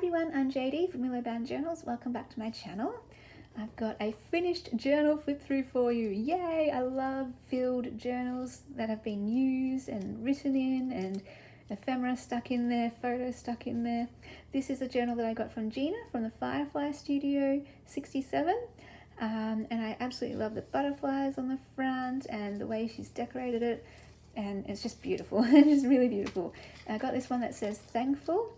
everyone, I'm JD from Willowbound Journals. Welcome back to my channel. I've got a finished journal flip through for you. Yay! I love filled journals that have been used and written in, and ephemera stuck in there, photos stuck in there. This is a journal that I got from Gina from the Firefly Studio 67. And I absolutely love the butterflies on the front and the way she's decorated it, and it's just beautiful. It's really beautiful. I got this one that says thankful.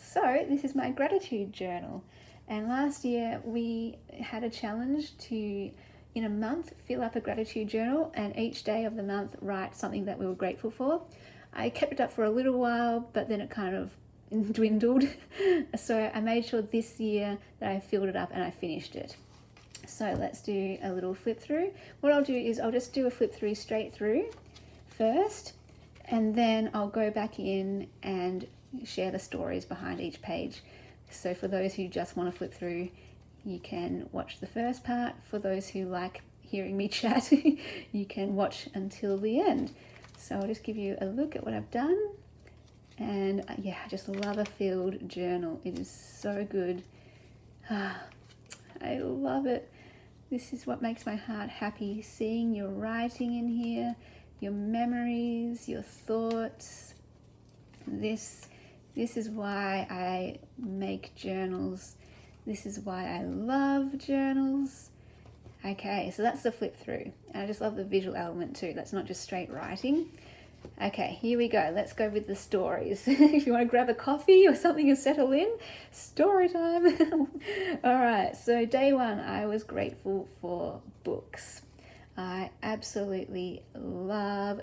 So this is my gratitude journal, and last year we had a challenge to, in a month, fill up a gratitude journal and each day of the month write something that we were grateful for. I kept it up for a little while, but then it kind of dwindled. So I made sure this year that I filled it up and I finished it. So let's do a little flip through. What I'll do is I'll just do a flip through straight through first, and then I'll go back in and share the stories behind each page. So for those who just want to flip through, you can watch the first part. For those who like hearing me chat, you can watch until the end. So I'll just give you a look at what I've done. And yeah, I just love a filled journal. It is so good. I love it. This is what makes my heart happy, seeing your writing in here, your memories, your thoughts. This is why I make journals. This is why I love journals. Okay, so that's the flip through. And I just love the visual element too. That's not just straight writing. Okay, here we go. Let's go with the stories. If you want to grab a coffee or something and settle in, story time. All right, so day one, I was grateful for books. I absolutely love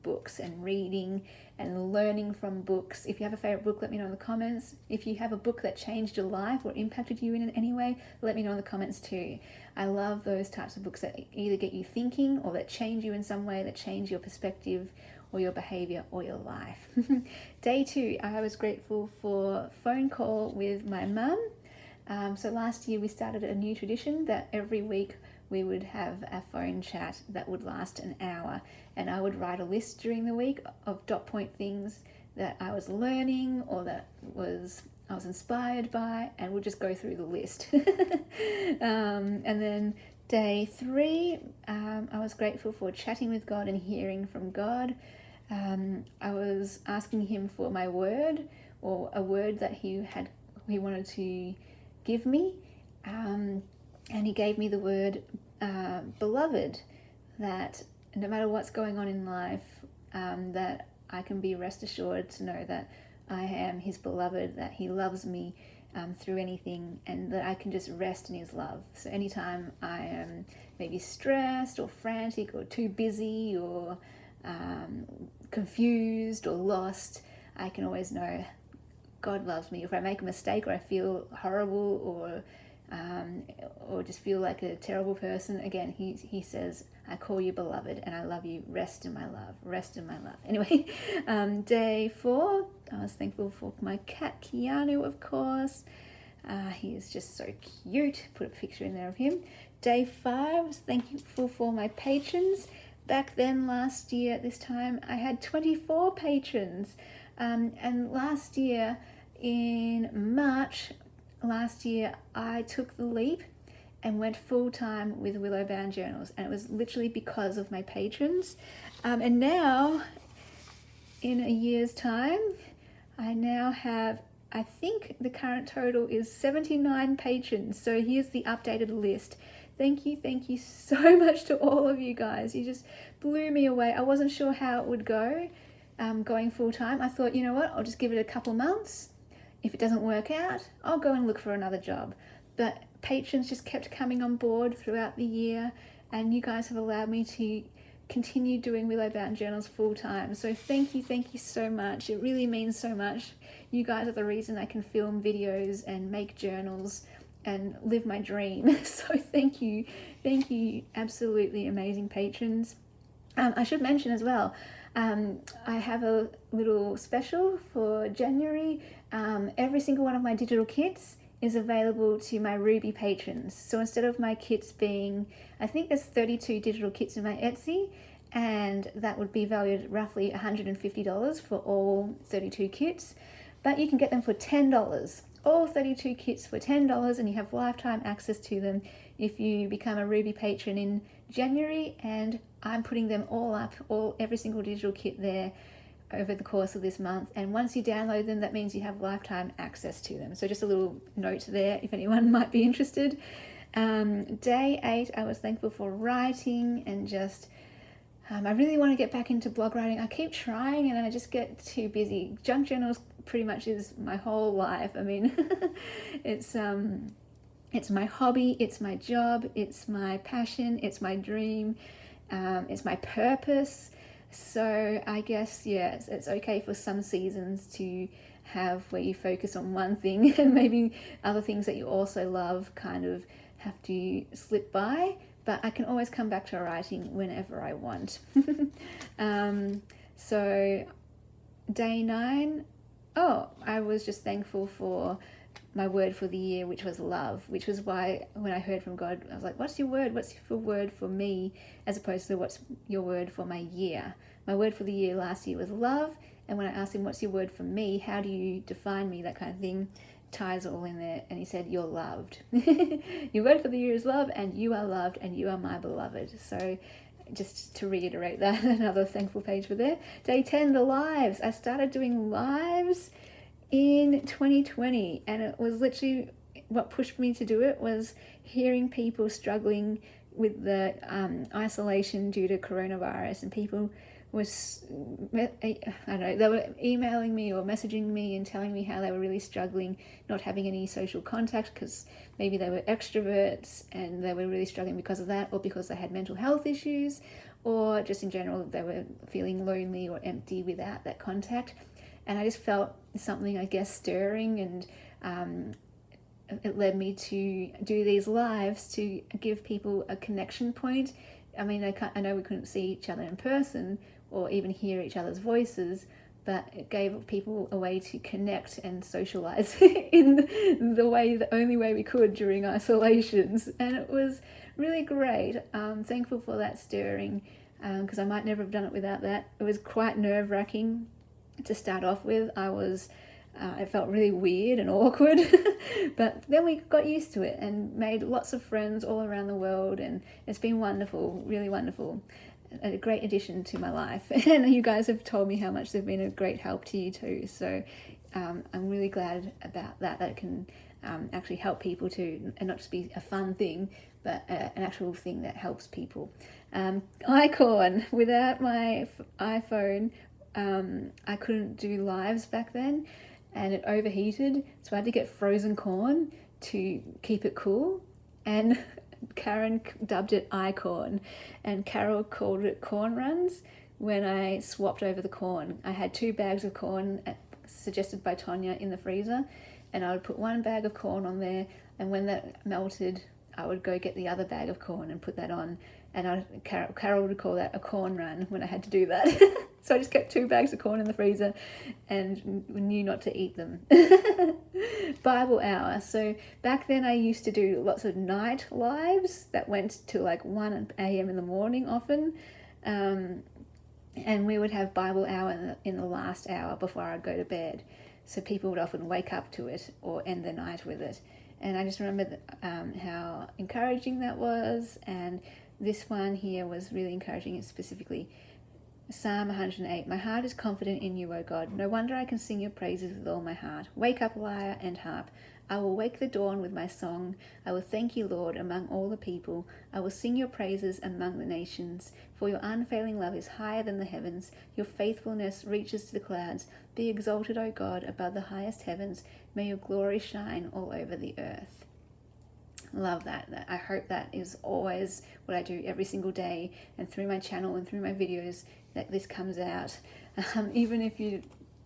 books and reading and learning from books. If you have a favorite book, let me know in the comments. If you have a book that changed your life or impacted you in any way, let me know in the comments too. I love those types of books that either get you thinking or that change you in some way, that change your perspective or your behavior or your life. Day two, I was grateful for phone call with my mum. So last year we started a new tradition that every week we would have a phone chat that would last an hour, and I would write a list during the week of dot point things that I was learning or that I was inspired by, and we'll just go through the list. And then day three, I was grateful for chatting with God and hearing from God. I was asking him for my word, or a word that he wanted to give me, and he gave me the word beloved, that no matter what's going on in life, that I can be rest assured to know that I am his beloved, that he loves me through anything, and that I can just rest in his love. So anytime I am maybe stressed or frantic or too busy or confused or lost, I can always know God loves me. If I make a mistake or I feel horrible or just feel like a terrible person, again, he says, I call you beloved and I love you. Rest in my love. Rest in my love. Anyway, day four, I was thankful for my cat Keanu, of course. He is just so cute. Put a picture in there of him. Day five, I was thankful for my patrons. Back then, last year at this time, I had 24 patrons. And last year, in March last year, I took the leap and went full-time with Willowbound Journals, and it was literally because of my patrons. And now, in a year's time, I now have, I think the current total is 79 patrons. So here's the updated list. Thank you so much to all of you guys. You just blew me away. I wasn't sure how it would go going full-time. I thought, you know what, I'll just give it a couple months. If it doesn't work out, I'll go and look for another job. But patrons just kept coming on board throughout the year, and you guys have allowed me to continue doing Willowbound Journals full-time. So thank you so much. It really means so much. You guys are the reason I can film videos and make journals and live my dream. So thank you, absolutely amazing patrons. I should mention as well, I have a little special for January. Every single one of my digital kits is available to my Ruby patrons. So instead of my kits being, I think there's 32 digital kits in my Etsy, and that would be valued roughly $150 for all 32 kits. but you can get them for $10. All 32 kits for $10, and you have lifetime access to them if you become a Ruby patron in January. And I'm putting them all up, every single digital kit there over the course of this month. And once you download them, that means you have lifetime access to them. So just a little note there if anyone might be interested. Day 8, I was thankful for writing and just I really want to get back into blog writing. I keep trying and I just get too busy. Junk journals pretty much is my whole life. I mean, it's my hobby, it's my job, it's my passion, it's my dream, it's my purpose. So I guess, yeah, it's okay for some seasons to have where you focus on one thing and maybe other things that you also love kind of have to slip by. But I can always come back to writing whenever I want. So day 9, I was just thankful for my word for the year, which was love, which was why when I heard from God, I was like, what's your word? What's your word for me, as opposed to what's your word for my year? My word for the year last year was love. And when I asked him, what's your word for me? How do you define me? That kind of thing. Ties all in there, and he said, you're loved. Your word for the year is love, and you are loved, and you are my beloved. So just to reiterate that, another thankful page for there. Day 10, the lives. I started doing lives in 2020, and it was literally what pushed me to do it was hearing people struggling with the isolation due to coronavirus, and people was, I don't know, they were emailing me or messaging me and telling me how they were really struggling not having any social contact because maybe they were extroverts and they were really struggling because of that, or because they had mental health issues, or just in general they were feeling lonely or empty without that contact. And I just felt something, I guess, stirring, and it led me to do these lives to give people a connection point. I mean, I know we couldn't see each other in person or even hear each other's voices, but it gave people a way to connect and socialize in the only way we could during isolations. And it was really great. Thankful for that stirring, because I might never have done it without that. It was quite nerve-wracking to start off with. It felt really weird and awkward, but then we got used to it and made lots of friends all around the world, and it's been wonderful, really wonderful. A great addition to my life, and you guys have told me how much they've been a great help to you too, so I'm really glad about that it can actually help people too, and not just be a fun thing, but an actual thing that helps people. iCorn. Without my iPhone, I couldn't do lives back then, and it overheated, so I had to get frozen corn to keep it cool, and Karen dubbed it iCorn, and Carol called it corn runs when I swapped over the corn. I had 2 bags of corn suggested by Tonya in the freezer, and I would put 1 bag of corn on there, and when that melted I would go get the other bag of corn and put that on, and Carol would call that a corn run when I had to do that. So I just kept 2 bags of corn in the freezer and knew not to eat them. Bible hour. So back then I used to do lots of night lives that went to like 1 a.m. in the morning often. And we would have Bible hour in the last hour before I'd go to bed. So people would often wake up to it or end the night with it. And I just remember how encouraging that was. And this one here was really encouraging, specifically Psalm 108. My heart is confident in you, O God. No wonder I can sing your praises with all my heart. Wake up, lyre and harp. I will wake the dawn with my song. I will thank you, Lord, among all the people. I will sing your praises among the nations. For your unfailing love is higher than the heavens. Your faithfulness reaches to the clouds. Be exalted, O God, above the highest heavens. May your glory shine all over the earth. Love that. I hope that is always what I do every single day, and through my channel and through my videos, that this comes out. Even if you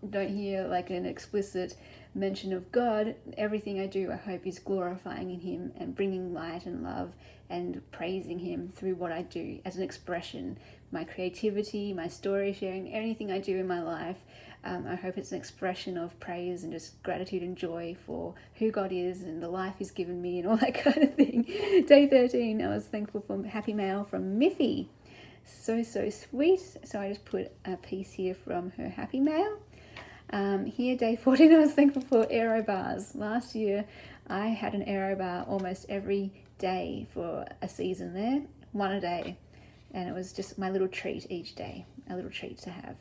don't hear like an explicit mention of God, everything I do I hope is glorifying in him and bringing light and love and praising him through what I do as an expression. My creativity, my story sharing, anything I do in my life, I hope it's an expression of praise and just gratitude and joy for who God is and the life he's given me and all that kind of thing. Day 13, I was thankful for happy mail from Miffy. So sweet. So I just put a piece here from her happy mail. Here, day 14, I was thankful for aero bars. Last year, I had an aero bar almost every day for a season there, one a day. And it was just my little treat each day, a little treat to have.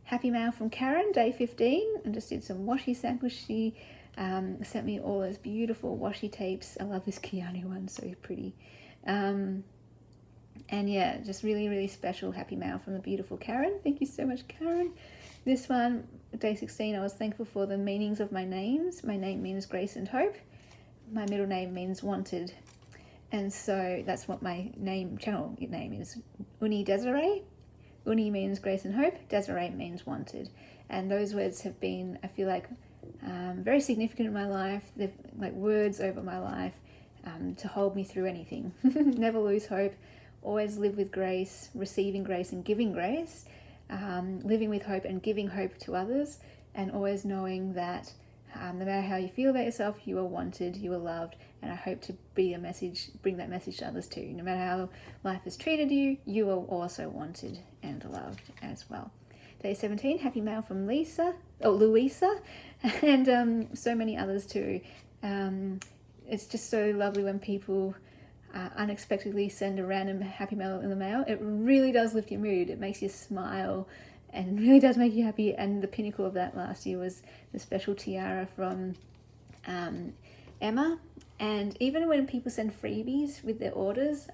Happy mail from Karen, day 15, and just did some washi samples. She sent me all those beautiful washi tapes. I love this Keanu one, so pretty. And yeah, just really, really special happy mail from the beautiful Karen. Thank you so much, Karen. This one, day 16, I was thankful for the meanings of my names. My name means grace and hope. My middle name means wanted. And so that's what my channel name is, Uni Desiree. Uni means grace and hope, Desiree means wanted. And those words have been, I feel like, very significant in my life. They're like words over my life to hold me through anything. Never lose hope, always live with grace, receiving grace and giving grace, living with hope and giving hope to others, and always knowing that no matter how you feel about yourself, you are wanted, you are loved, and I hope to bring that message to others too. No matter how life has treated you, you are also wanted and loved as well. Day 17, happy mail from Louisa, and so many others too. It's just so lovely when people unexpectedly send a random happy mail in the mail. It really does lift your mood. It makes you smile and really does make you happy. And the pinnacle of that last year was the special tiara from Emma. And even when people send freebies with their orders,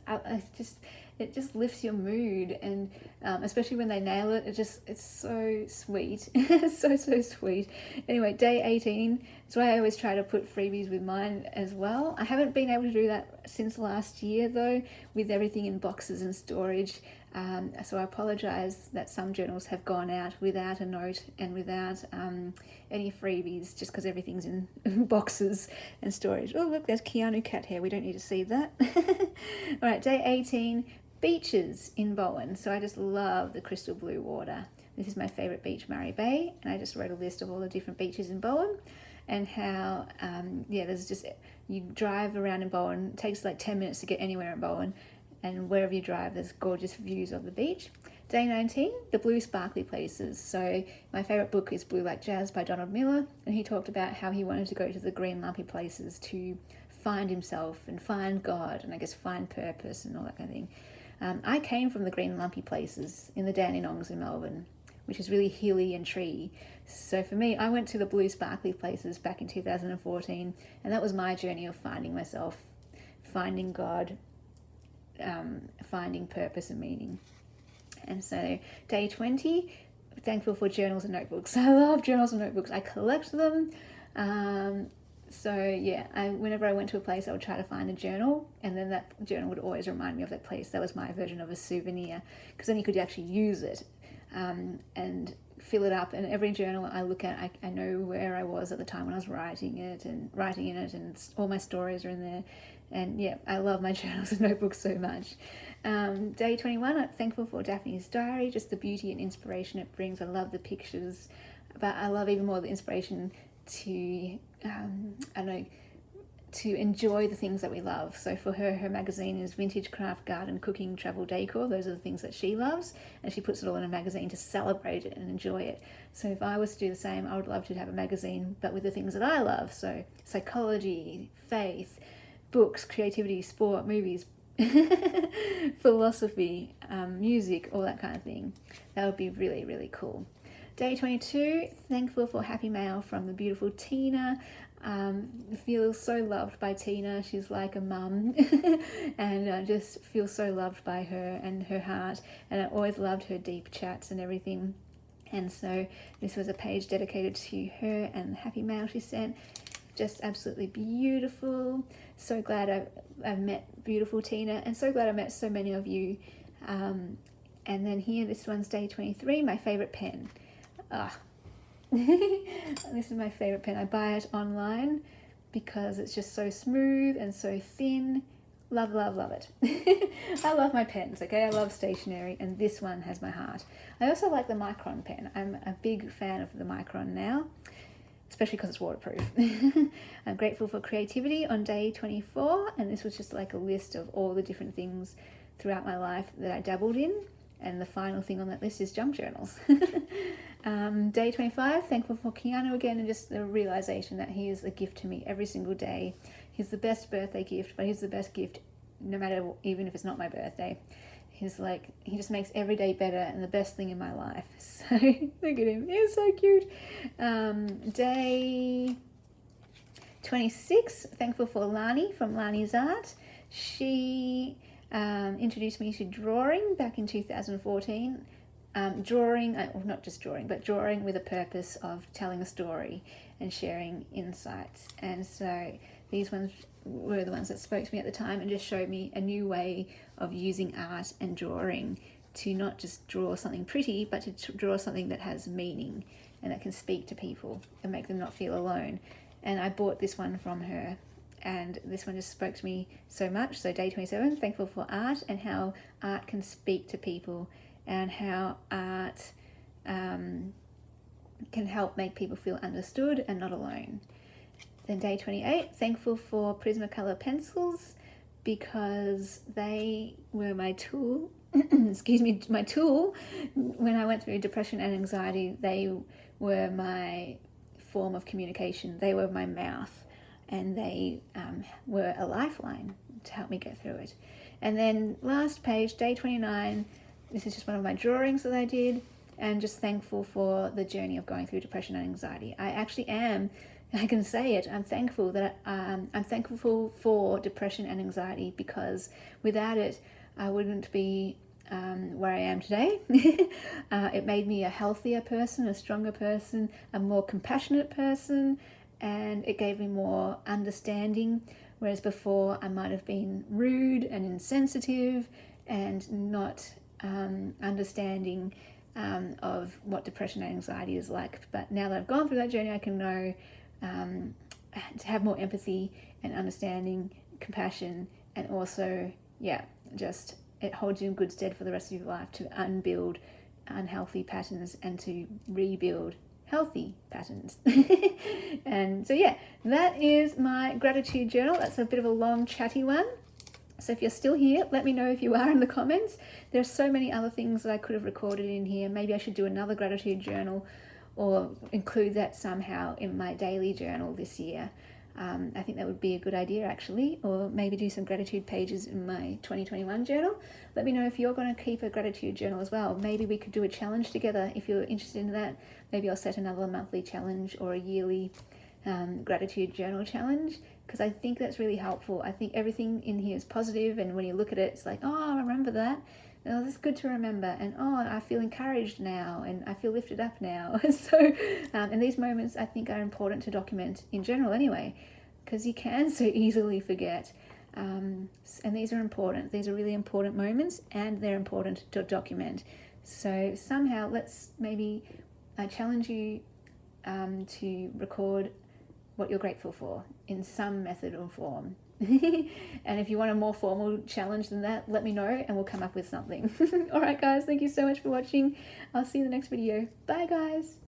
it just lifts your mood, and especially when they nail it, it's so sweet. so sweet. Anyway, day 18, that's why I always try to put freebies with mine as well. I haven't been able to do that since last year though, with everything in boxes and storage. So I apologize that some journals have gone out without a note and without any freebies, just because everything's in boxes and storage. Oh look, there's Keanu cat hair, we don't need to see that. All right, day 18, beaches in Bowen. So I just love the crystal blue water. This is my favorite beach, Murray Bay, and I just wrote a list of all the different beaches in Bowen and how there's just, you drive around in Bowen, it takes like 10 minutes to get anywhere in Bowen, and wherever you drive there's gorgeous views of the beach. Day 19, the blue sparkly places. So my favourite book is Blue Like Jazz by Donald Miller, and he talked about how he wanted to go to the green lumpy places to find himself and find God and I guess find purpose and all that kind of thing. I came from the green lumpy places in the Dandenongs in Melbourne, which is really hilly and tree. So for me, I went to the blue sparkly places back in 2014, and that was my journey of finding myself, finding God, finding purpose and meaning. And so day 20, thankful for journals and notebooks. I love journals and notebooks. I collect them. So yeah, whenever I went to a place, I would try to find a journal, and then that journal would always remind me of that place. That was my version of a souvenir, because then you could actually use it and fill it up. And every journal I look at, I know where I was at the time when I was writing in it, and all my stories are in there. And yeah, I love my journals and notebooks so much. Day 21, I'm thankful for Daphne's diary, just the beauty and inspiration it brings. I love the pictures, but I love even more the inspiration to to enjoy the things that we love. So for her magazine is vintage, craft, garden, cooking, travel, decor. Those are the things that she loves, and she puts it all in a magazine to celebrate it and enjoy it. So if I was to do the same, I would love to have a magazine, but with the things that I love. So psychology, faith, books, creativity, sport, movies, philosophy, music, all that kind of thing. That would be really, really cool. Day 22, thankful for happy mail from the beautiful Tina. Feel so loved by Tina. She's like a mum and just feel so loved by her and her heart, and I always loved her deep chats and everything. And so this was a page dedicated to her and the happy mail she sent. Just absolutely beautiful. So glad I've met beautiful Tina, and so glad I met so many of you. And then here, this one's day 23, my favorite pen. This is my favorite pen. I buy it online because it's just so smooth and so thin. Love, love, love it. I love my pens, okay? I love stationery, and this one has my heart. I also like the Micron pen. I'm a big fan of the Micron now, especially because it's waterproof. I'm grateful for creativity on day 24, and this was just like a list of all the different things throughout my life that I dabbled in. And the final thing on that list is junk journals. Day 25, thankful for Keanu again, and just the realization that he is a gift to me every single day. He's the best birthday gift, but he's the best gift no matter, even if it's not my birthday. He's like, he just makes every day better and the best thing in my life. So look at him, he's so cute. Day 26, thankful for Lani from Lani's Art. She introduced me to drawing back in 2014. Drawing, not just drawing, but drawing with a purpose of telling a story and sharing insights. And so these ones were the ones that spoke to me at the time and just showed me a new way of using art and drawing to not just draw something pretty, but to draw something that has meaning and that can speak to people and make them not feel alone. And I bought this one from her, and this one just spoke to me so much. So day 27, thankful for art and how art can speak to people, and how art can help make people feel understood and not alone. Then day 28, thankful for Prismacolor pencils, because they were my tool, my tool when I went through depression and anxiety. They were my form of communication. They were my mouth, and they were a lifeline to help me get through it. And then last page, day 29, this is just one of my drawings that I did, and just thankful for the journey of going through depression and anxiety. I actually am, I can say it, I'm thankful that I'm thankful for depression and anxiety, because without it, I wouldn't be where I am today. It made me a healthier person, a stronger person, a more compassionate person, and it gave me more understanding, whereas before I might have been rude and insensitive and not understanding of what depression and anxiety is like. But now that I've gone through that journey, I can know to have more empathy and understanding, compassion, and also, just it holds you in good stead for the rest of your life to unbuild unhealthy patterns and to rebuild healthy patterns. And so that is my gratitude journal. That's a bit of a long chatty one. So if you're still here, let me know if you are in the comments. There's so many other things that I could have recorded in here. Maybe I should do another gratitude journal or include that somehow in my daily journal this year. I think that would be a good idea, actually, or maybe do some gratitude pages in my 2021 journal. Let me know if you're going to keep a gratitude journal as well. Maybe we could do a challenge together if you're interested in that. Maybe I'll set another monthly challenge or a yearly gratitude journal challenge, because I think that's really helpful. I think everything in here is positive, and when you look at it, it's like, oh, I remember that. Oh, that's good to remember, and oh, I feel encouraged now, and I feel lifted up now. So, and these moments I think are important to document in general anyway, because you can so easily forget. And these are important. These are really important moments, and they're important to document. So somehow, let's maybe challenge you to record what you're grateful for in some method or form. And if you want a more formal challenge than that, let me know and we'll come up with something. All right, guys, thank you so much for watching. I'll see you in the next video. Bye, guys.